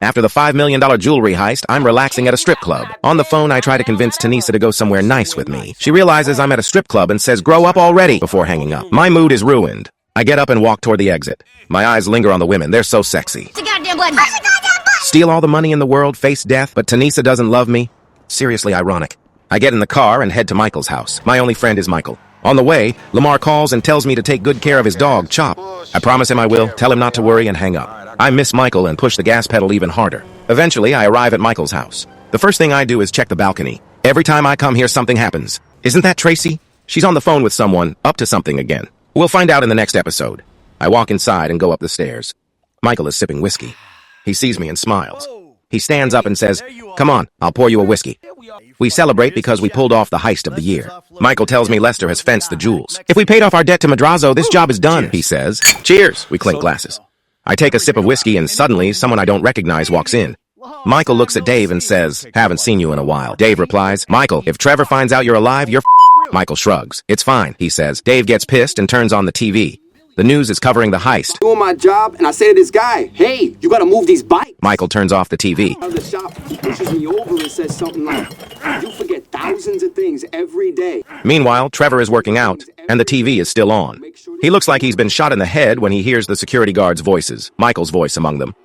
After the $5 million jewelry heist, I'm relaxing at a strip club. On the phone, I try to convince Tanisa to go somewhere nice with me. She realizes I'm at a strip club and says, "Grow up already," before hanging up. My mood is ruined. I get up and walk toward the exit. My eyes linger on the women. They're so sexy. Steal all the money in the world, face death, but Tanisa doesn't love me? Seriously ironic. I get in the car and head to Michael's house. My only friend is Michael. On the way, Lamar calls and tells me to take good care of his dog, Chop. I promise him I will, tell him not to worry, and hang up. I miss Michael and push the gas pedal even harder. Eventually, I arrive at Michael's house. The first thing I do is check the balcony. Every time I come here, something happens. Isn't that Tracy? She's on the phone with someone, up to something again. We'll find out in the next episode. I walk inside and go up the stairs. Michael is sipping whiskey. He sees me and smiles. He stands up and says, "Come on, I'll pour you a whiskey." We celebrate because we pulled off the heist of the year. Michael tells me Lester has fenced the jewels. "If we paid off our debt to Madrazo, this job is done," he says. "Cheers." We clink glasses. I take a sip of whiskey and suddenly someone I don't recognize walks in. Michael looks at Dave and says, "Haven't seen you in a while." Dave replies, "Michael, if Trevor finds out you're alive, you're Michael shrugs. "It's fine," he says. Dave gets pissed and turns on the TV. The news is covering the heist. Doing my job, and I say to this guy, "Hey, you gotta move these bikes." Michael turns off the TV. The shop pushes me over and says something like, "You forget thousands of things every day." Meanwhile, Trevor is working out, and the TV is still on. He looks like he's been shot in the head when he hears the security guard's voices, Michael's voice among them.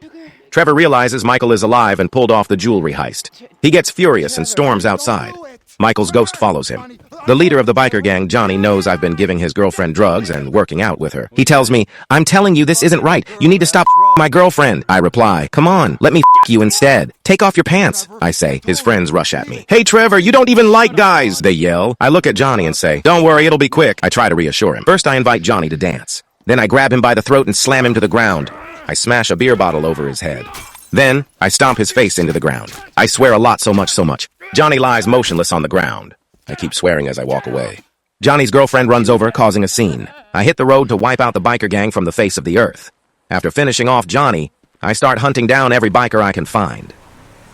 Trevor realizes Michael is alive and pulled off the jewelry heist. He gets furious and storms outside. Michael's ghost follows him. The leader of the biker gang, Johnny, knows I've been giving his girlfriend drugs and working out with her. He tells me, "I'm telling you this isn't right. You need to stop my girlfriend." I reply, "Come on, let me you instead. Take off your pants," I say. His friends rush at me. "Hey, Trevor, you don't even like guys," they yell. I look at Johnny and say, "Don't worry, it'll be quick." I try to reassure him. First, I invite Johnny to dance. Then I grab him by the throat and slam him to the ground. I smash a beer bottle over his head. Then, I stomp his face into the ground. I swear a lot, so much. Johnny lies motionless on the ground. I keep swearing as I walk away. Johnny's girlfriend runs over, causing a scene. I hit the road to wipe out the biker gang from the face of the earth. After finishing off Johnny, I start hunting down every biker I can find.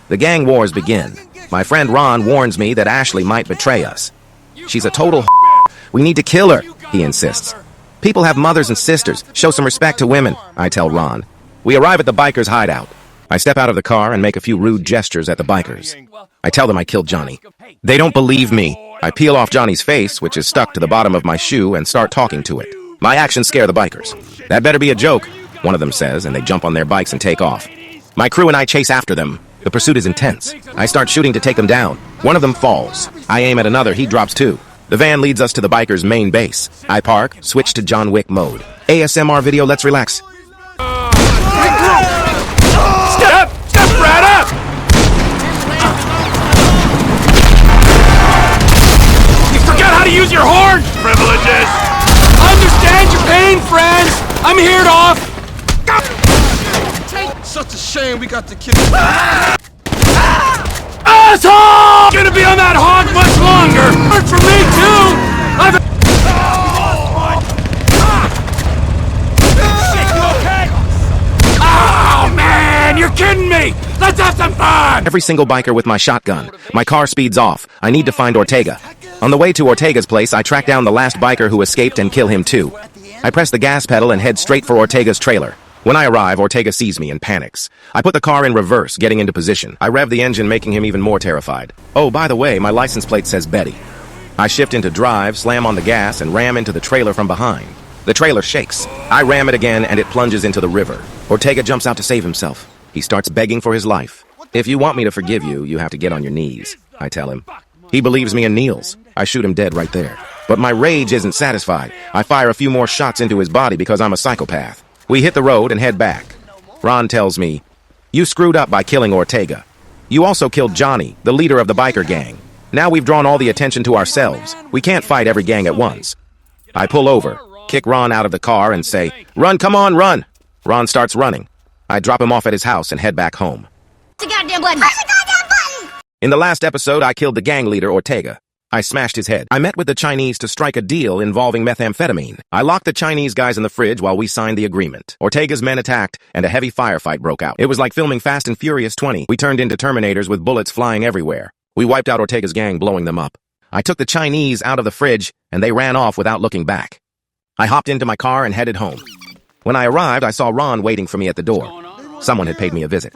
The gang wars begin. My friend Ron warns me that Ashley might betray us. "She's a total We need to kill her," he insists. "People have mothers and sisters. Show some respect to women," I tell Ron. We arrive at the bikers' hideout. I step out of the car and make a few rude gestures at the bikers. I tell them I killed Johnny. They don't believe me. I peel off Johnny's face, which is stuck to the bottom of my shoe, and start talking to it. My actions scare the bikers. "That better be a joke," one of them says, and they jump on their bikes and take off. My crew and I chase after them. The pursuit is intense. I start shooting to take them down. One of them falls. I aim at another. He drops too. The van leads us to the bikers' main base. I park, switch to John Wick mode. ASMR video, let's relax. Step right up! You forgot how to use your horn! Privileges! Understand your pain, friends! I'm here to off... Such a shame we got to kill Asshole! Gonna be on that hog much longer! Work for me, too! Oh, man! You're kidding me! Let's have some fun! Every single biker with my shotgun. My car speeds off. I need to find Ortega. On the way to Ortega's place, I track down the last biker who escaped and kill him too. I press the gas pedal and head straight for Ortega's trailer. When I arrive, Ortega sees me and panics. I put the car in reverse, getting into position. I rev the engine, making him even more terrified. Oh, by the way, my license plate says Betty. I shift into drive, slam on the gas, and ram into the trailer from behind. The trailer shakes. I ram it again, and it plunges into the river. Ortega jumps out to save himself. He starts begging for his life. "If you want me to forgive you, you have to get on your knees," I tell him. He believes me and kneels. I shoot him dead right there. But my rage isn't satisfied. I fire a few more shots into his body because I'm a psychopath. We hit the road and head back. Ron tells me, "You screwed up by killing Ortega. You also killed Johnny, the leader of the biker gang. Now we've drawn all the attention to ourselves. We can't fight every gang at once." I pull over, kick Ron out of the car, and say, "Run, come on, run!" Ron starts running. I drop him off at his house and head back home. Push the goddamn button! Push the goddamn button! In the last episode, I killed the gang leader, Ortega. I smashed his head. I met with the Chinese to strike a deal involving methamphetamine. I locked the Chinese guys in the fridge while we signed the agreement. Ortega's men attacked, and a heavy firefight broke out. It was like filming Fast and Furious 20. We turned into Terminators with bullets flying everywhere. We wiped out Ortega's gang, blowing them up. I took the Chinese out of the fridge, and they ran off without looking back. I hopped into my car and headed home. When I arrived, I saw Ron waiting for me at the door. Someone had paid me a visit.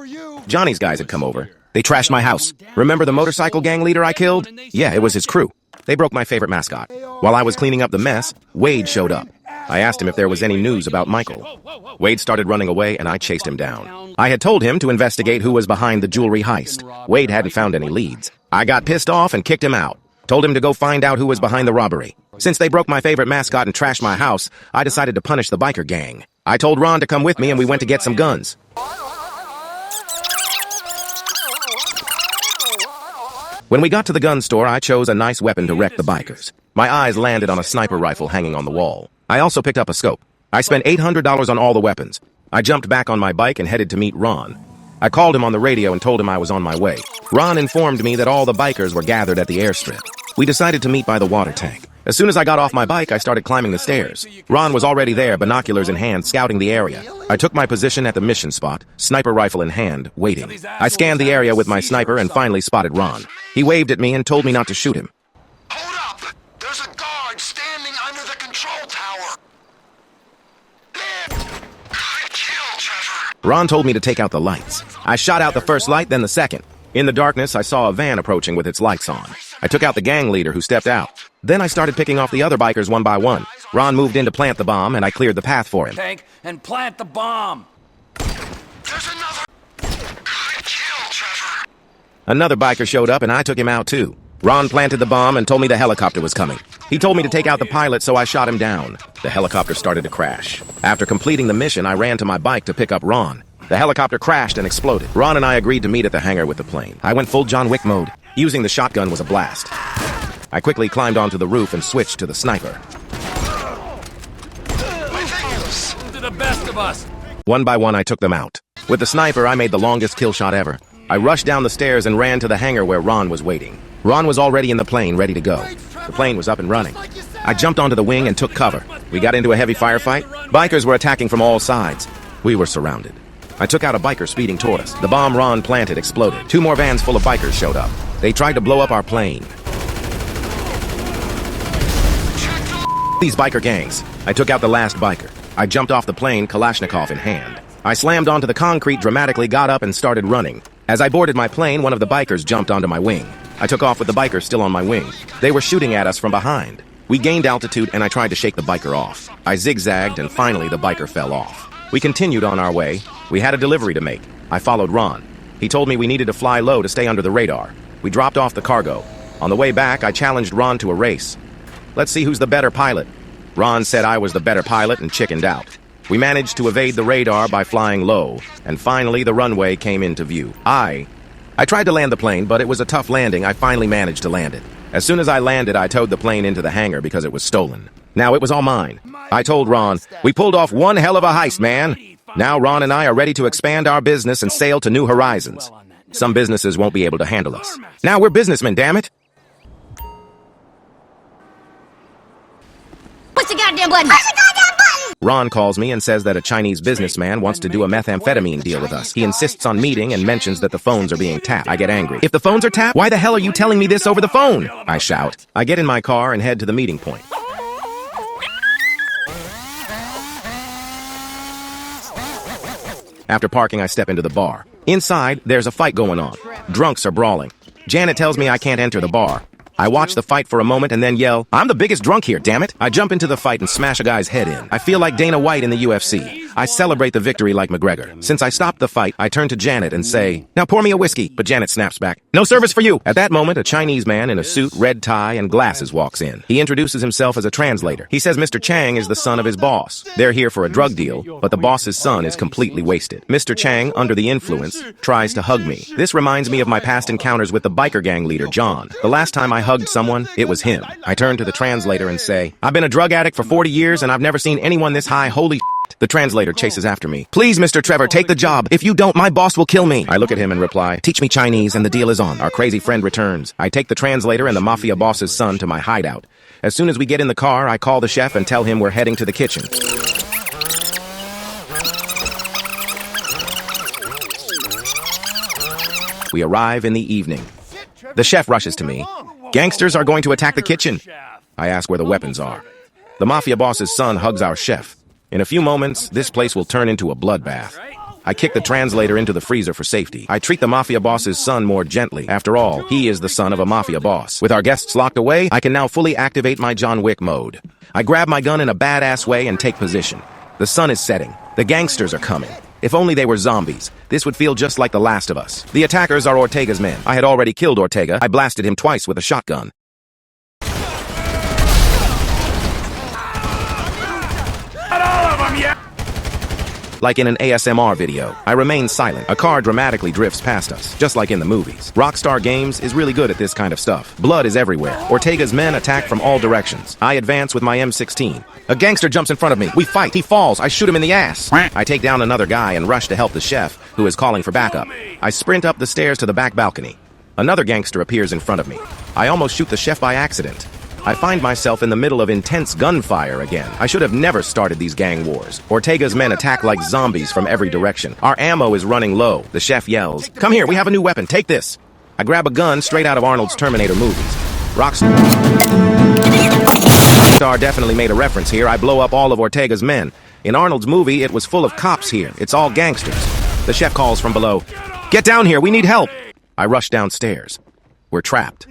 Johnny's guys had come over. They trashed my house. Remember the motorcycle gang leader I killed? Yeah, it was his crew. They broke my favorite mascot. While I was cleaning up the mess, Wade showed up. I asked him if there was any news about Michael. Wade started running away and I chased him down. I had told him to investigate who was behind the jewelry heist. Wade hadn't found any leads. I got pissed off and kicked him out. Told him to go find out who was behind the robbery. Since they broke my favorite mascot and trashed my house, I decided to punish the biker gang. I told Ron to come with me and we went to get some guns. When we got to the gun store, I chose a nice weapon to wreck the bikers. My eyes landed on a sniper rifle hanging on the wall. I also picked up a scope. I spent $800 on all the weapons. I jumped back on my bike and headed to meet Ron. I called him on the radio and told him I was on my way. Ron informed me that all the bikers were gathered at the airstrip. We decided to meet by the water tank. As soon as I got off my bike, I started climbing the stairs. Ron was already there, binoculars in hand, scouting the area. I took my position at the mission spot, sniper rifle in hand, waiting. I scanned the area with my sniper and finally spotted Ron. He waved at me and told me not to shoot him. Hold up! There's a guard standing under the control tower! Good kill, Trevor! Ron told me to take out the lights. I shot out the first light, then the second. In the darkness, I saw a van approaching with its lights on. I took out the gang leader who stepped out. Then I started picking off the other bikers one by one. Ron moved in to plant the bomb, and I cleared the path for him. Tank and plant the bomb. There's another... Good kill, Trevor! Another biker showed up, and I took him out too. Ron planted the bomb and told me the helicopter was coming. He told me to take out the pilot, so I shot him down. The helicopter started to crash. After completing the mission, I ran to my bike to pick up Ron. The helicopter crashed and exploded. Ron and I agreed to meet at the hangar with the plane. I went full John Wick mode. Using the shotgun was a blast. I quickly climbed onto the roof and switched to the sniper. To the best of us. One by one, I took them out. With the sniper, I made the longest kill shot ever. I rushed down the stairs and ran to the hangar where Ron was waiting. Ron was already in the plane, ready to go. The plane was up and running. I jumped onto the wing and took cover. We got into a heavy firefight. Bikers were attacking from all sides. We were surrounded. I took out a biker speeding toward us. The bomb Ron planted exploded. 2 more vans full of bikers showed up. They tried to blow up our plane. These biker gangs. I took out the last biker. I jumped off the plane, Kalashnikov in hand. I slammed onto the concrete, dramatically got up and started running. As I boarded my plane, one of the bikers jumped onto my wing. I took off with the biker still on my wing. They were shooting at us from behind. We gained altitude and I tried to shake the biker off. I zigzagged and finally the biker fell off. We continued on our way. We had a delivery to make. I followed Ron. He told me we needed to fly low to stay under the radar. We dropped off the cargo. On the way back, I challenged Ron to a race. Let's see who's the better pilot. Ron said I was the better pilot and chickened out. We managed to evade the radar by flying low, and finally the runway came into view. I tried to land the plane, but it was a tough landing. I finally managed to land it. As soon as I landed, I towed the plane into the hangar because it was stolen. Now it was all mine. I told Ron, we pulled off one hell of a heist, man. Now Ron and I are ready to expand our business and sail to new horizons. Some businesses won't be able to handle us. Now we're businessmen, damn it. Push the goddamn button. Push the goddamn button. Ron calls me and says that a Chinese businessman wants to do a methamphetamine deal with us. He insists on meeting and mentions that the phones are being tapped. I get angry. If the phones are tapped, why the hell are you telling me this over the phone? I shout. I get in my car and head to the meeting point. After parking, I step into the bar. Inside, there's a fight going on. Drunks are brawling. Janet tells me I can't enter the bar. I watch the fight for a moment and then yell, I'm the biggest drunk here, damn it! I jump into the fight and smash a guy's head in. I feel like Dana White in the UFC. I celebrate the victory like McGregor. Since I stopped the fight, I turn to Janet and say, now pour me a whiskey. But Janet snaps back, no service for you! At that moment, a Chinese man in a suit, red tie, and glasses walks in. He introduces himself as a translator. He says Mr. Chang is the son of his boss. They're here for a drug deal, but the boss's son is completely wasted. Mr. Chang, under the influence, tries to hug me. This reminds me of my past encounters with the biker gang leader, John. The last time I hugged someone, it was him. I turn to the translator and say, I've been a drug addict for 40 years and I've never seen anyone this high, holy shit. The translator chases after me. Please, Mr. Trevor, take the job. If you don't, my boss will kill me. I look at him and reply, teach me Chinese and the deal is on. Our crazy friend returns. I take the translator and the mafia boss's son to my hideout. As soon as we get in the car, I call the chef and tell him we're heading to the kitchen. We arrive in the evening. The chef rushes to me. Gangsters are going to attack the kitchen. I ask where the weapons are. The mafia boss's son hugs our chef. In a few moments, this place will turn into a bloodbath. I kick the translator into the freezer for safety. I treat the mafia boss's son more gently. After all, he is the son of a mafia boss. With our guests locked away, I can now fully activate my John Wick mode. I grab my gun in a badass way and take position. The sun is setting. The gangsters are coming. If only they were zombies. This would feel just like The Last of Us. The attackers are Ortega's men. I had already killed Ortega. I blasted him twice with a shotgun. Not all of them yet! Like in an ASMR video, I remain silent. A car dramatically drifts past us, just like in the movies. Rockstar Games is really good at this kind of stuff. Blood is everywhere. Ortega's men attack from all directions. I advance with my M16. A gangster jumps in front of me. We fight. He falls. I shoot him in the ass. I take down another guy and rush to help the chef, who is calling for backup. I sprint up the stairs to the back balcony. Another gangster appears in front of me. I almost shoot the chef by accident. I find myself in the middle of intense gunfire again. I should have never started these gang wars. Ortega's men attack like zombies from every direction. Our ammo is running low. The chef yells, "Come here, we have a new weapon, take this." I grab a gun straight out of Arnold's Terminator movies. Rockstar definitely made a reference here. I blow up all of Ortega's men. In Arnold's movie, it was full of cops here. It's all gangsters. The chef calls from below, "Get down here, we need help." I rush downstairs. We're trapped.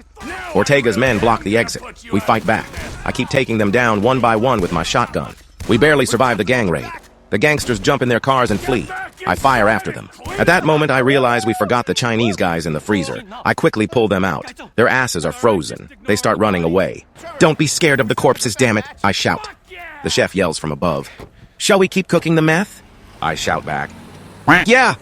Ortega's men block the exit. We fight back. I keep taking them down one by one with my shotgun. We barely survive the gang raid. The gangsters jump in their cars and flee. I fire after them. At that moment, I realize we forgot the Chinese guys in the freezer. I quickly pull them out. Their asses are frozen. They start running away. "Don't be scared of the corpses, damn it!" I shout. The chef yells from above, "Shall we keep cooking the meth?" I shout back, "Yeah!"